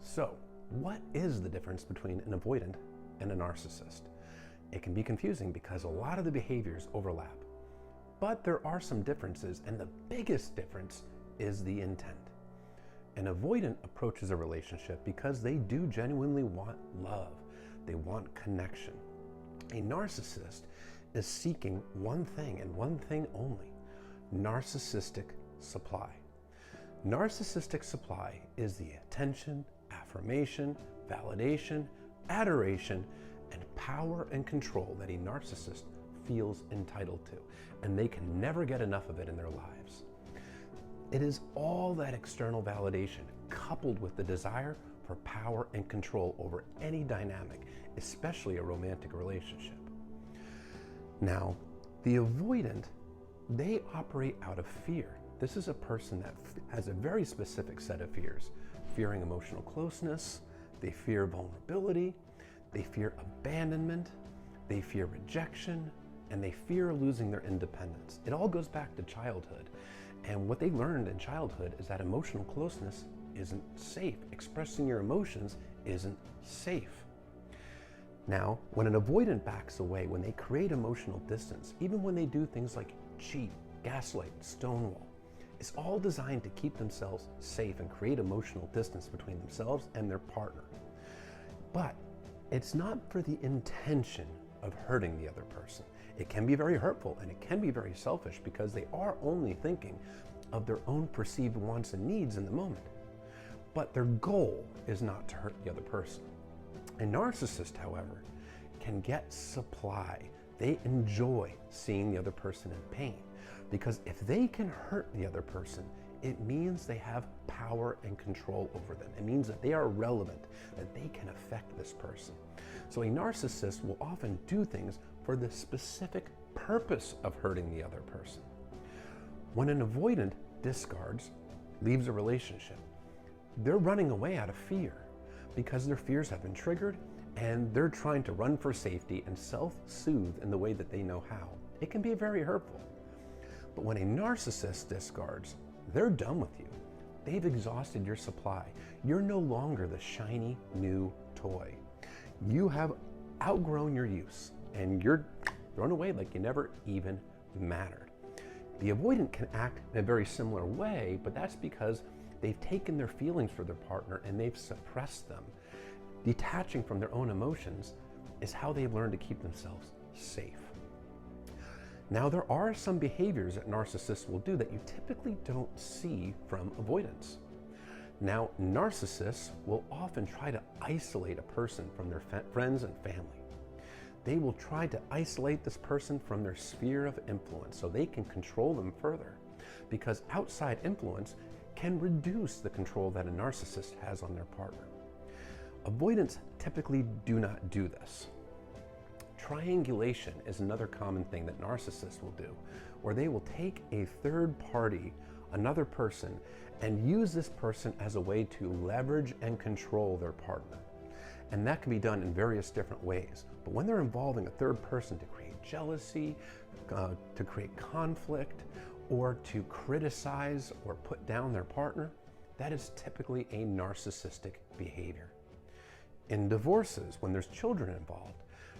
So, what is the difference between an avoidant and a narcissist? It can be confusing because a lot of the behaviors overlap. But there are some differences, and the biggest difference is the intent. An avoidant approaches a relationship because they do genuinely want love. They want connection. A narcissist is seeking one thing and one thing only: narcissistic supply. Narcissistic supply is the attention, affirmation, validation, adoration, and power and control that a narcissist feels entitled to, and they can never get enough of it in their lives. It is all that external validation coupled with the desire for power and control over any dynamic, especially a romantic relationship. Now, the avoidant, they operate out of fear. This is a person that has a very specific set of fears. Fearing emotional closeness, they fear vulnerability, they fear abandonment, they fear rejection, and they fear losing their independence. It all goes back to childhood. And what they learned in childhood is that emotional closeness isn't safe. Expressing your emotions isn't safe. Now, when an avoidant backs away, when they create emotional distance, even when they do things like cheat, gaslight, stonewall, it's all designed to keep themselves safe and create emotional distance between themselves and their partner. But it's not for the intention of hurting the other person. It can be very hurtful and it can be very selfish because they are only thinking of their own perceived wants and needs in the moment. But their goal is not to hurt the other person. A narcissist, however, can get supply. They enjoy seeing the other person in pain because if they can hurt the other person, it means they have power and control over them. It means that they are relevant, that they can affect this person. So a narcissist will often do things for the specific purpose of hurting the other person. When an avoidant discards, leaves a relationship, they're running away out of fear because their fears have been triggered and they're trying to run for safety and self-soothe in the way that they know how. It can be very hurtful. But when a narcissist discards, they're done with you. They've exhausted your supply. You're no longer the shiny new toy. You have outgrown your use and you're thrown away like you never even mattered. The avoidant can act in a very similar way, but that's because they've taken their feelings for their partner and they've suppressed them. Detaching from their own emotions is how they've learned to keep themselves safe. Now, there are some behaviors that narcissists will do that you typically don't see from avoidance. Now, narcissists will often try to isolate a person from their friends and family. They will try to isolate this person from their sphere of influence so they can control them further, because outside influence can reduce the control that a narcissist has on their partner. Avoidants typically do not do this. Triangulation is another common thing that narcissists will do, where they will take a third party, another person, and use this person as a way to leverage and control their partner. And that can be done in various different ways. But when they're involving a third person to create jealousy, to create conflict, or to criticize or put down their partner, that is typically a narcissistic behavior. In divorces, when there's children involved,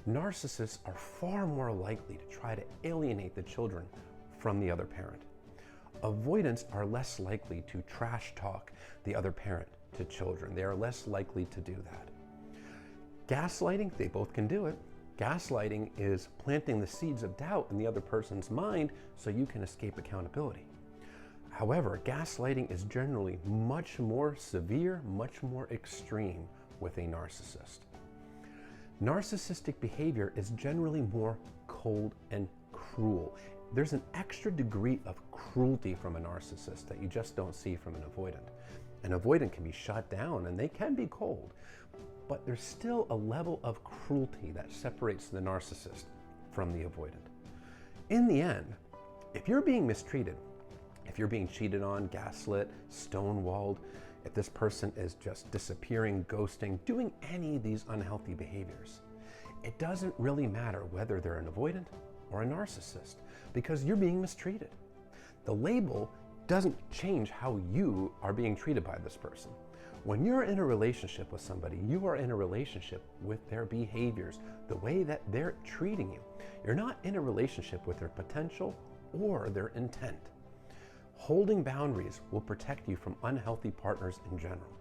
narcissists are far more likely to try to alienate the children from the other parent. Avoidants are less likely to trash talk the other parent to children. They are less likely to do that. Gaslighting, they both can do it. Gaslighting is planting the seeds of doubt in the other person's mind so you can escape accountability. However, gaslighting is generally much more severe, much more extreme with a narcissist. Narcissistic behavior is generally more cold and cruel. There's an extra degree of cruelty from a narcissist that you just don't see from an avoidant. An avoidant can be shut down and they can be cold, but there's still a level of cruelty that separates the narcissist from the avoidant. In the end, if you're being mistreated, if you're being cheated on, gaslit, stonewalled, if this person is just disappearing, ghosting, doing any of these unhealthy behaviors, it doesn't really matter whether they're an avoidant or a narcissist because you're being mistreated. The label doesn't change how you are being treated by this person. When you're in a relationship with somebody, you are in a relationship with their behaviors, the way that they're treating you. You're not in a relationship with their potential or their intent. Holding boundaries will protect you from unhealthy partners in general.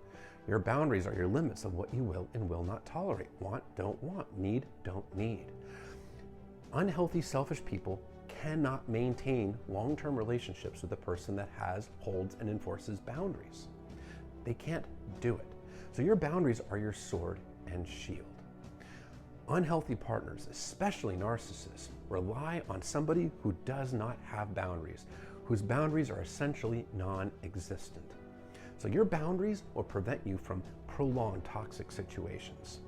Your boundaries are your limits of what you will and will not tolerate. Want, don't want. Need, don't need. Unhealthy, selfish people cannot maintain long-term relationships with a person that holds, and enforces boundaries. They can't do it. So your boundaries are your sword and shield. Unhealthy partners, especially narcissists, rely on somebody who does not have boundaries, whose boundaries are essentially non-existent. So your boundaries will prevent you from prolonged toxic situations.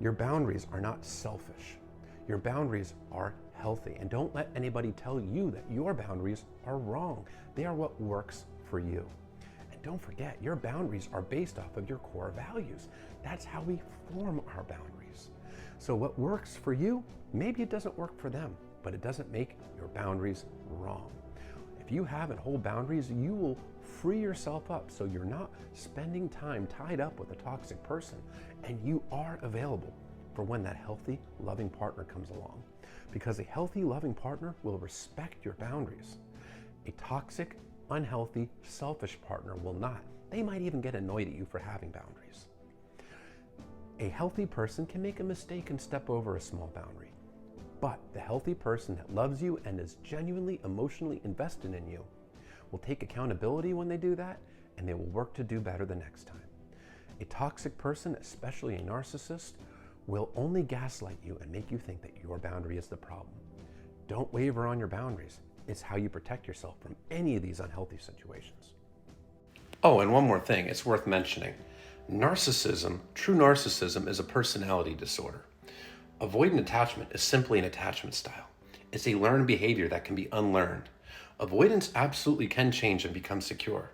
Your boundaries are not selfish. Your boundaries are healthy. And don't let anybody tell you that your boundaries are wrong. They are what works for you. And don't forget, your boundaries are based off of your core values. That's how we form our boundaries. So what works for you, maybe it doesn't work for them, but it doesn't make your boundaries wrong. If you have and hold boundaries, you will free yourself up so you're not spending time tied up with a toxic person, and you are available for when that healthy, loving partner comes along. Because a healthy, loving partner will respect your boundaries. A toxic, unhealthy, selfish partner will not. They might even get annoyed at you for having boundaries. A healthy person can make a mistake and step over a small boundary. But the healthy person that loves you and is genuinely emotionally invested in you will take accountability when they do that, and they will work to do better the next time. A toxic person, especially a narcissist, will only gaslight you and make you think that your boundary is the problem. Don't waver on your boundaries. It's how you protect yourself from any of these unhealthy situations. Oh, and one more thing, it's worth mentioning. Narcissism, true narcissism, is a personality disorder. Avoidant attachment is simply an attachment style. It's a learned behavior that can be unlearned. Avoidance absolutely can change and become secure.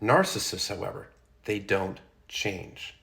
Narcissists, however, they don't change.